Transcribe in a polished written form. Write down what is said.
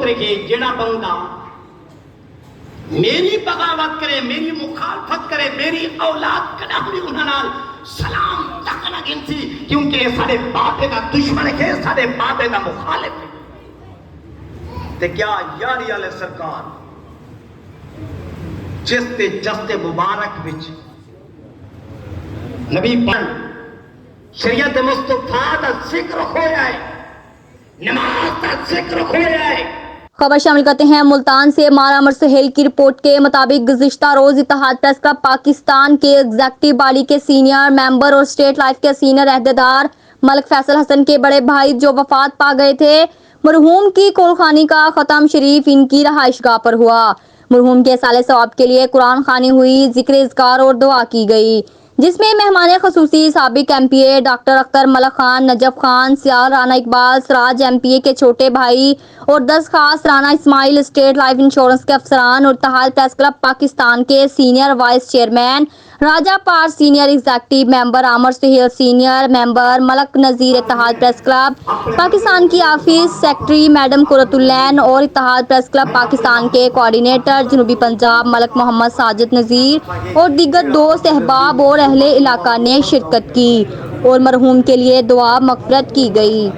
رہے جڑا بندہ میری بغاوت کرے، میری مخالفت کرے، میری اولاد کنا بھی انہاں نال سلام تک نہ گنسی، کیونکہ سارے بابے دا دشمن ہے، سارے بابے دا مخالف ہے۔ تے کیا یاری والے سرکار جس تے جستے مبارک وچ نبی پاک شریعت مصطفیٰ دا ذکر ہویا ہے، نماز دا ذکر ہویا ہے۔ خبر شامل کرتے ہیں ملتان سے۔ مارا امر سہیل کی رپورٹ کے مطابق گزشتہ روز اتحاد پریس کلب پاکستان کے ایگزیکٹو باڈی کے سینئر ممبر اور اسٹیٹ لائف کے سینئر عہدیدار ملک فیصل حسن کے بڑے بھائی جو وفات پا گئے تھے، مرحوم کی کلخانی کا ختم شریف ان کی رہائش گاہ پر ہوا۔ مرحوم کے سال ثواب کے لیے قرآن خوانی ہوئی، ذکر اذکار اور دعا کی گئی، جس میں مہمان خصوصی سابق ایم پی اے ڈاکٹر اختر ملک خان، نجف خان، سیال رانا اقبال، سراج ایم پی اے کے چھوٹے بھائی اور 10 خاص رانا اسماعیل، اسٹیٹ لائف انشورنس کے افسران اور اتحاد پریس کلب پاکستان کے سینئر وائس چیئرمین راجہ پار، سینئر ایگزیکٹو ممبر عامر سہیل، سینئر ممبر ملک نذیر، اتحاد پریس کلب پاکستان کی آفس سیکرٹری میڈم قرۃ العین اور اتحاد پریس کلب پاکستان کے کوآرڈینیٹر جنوبی پنجاب ملک محمد ساجد نذیر اور دیگر دوست احباب اور اہل علاقہ نے شرکت کی اور مرحوم کے لیے دعا مغفرت کی گئی۔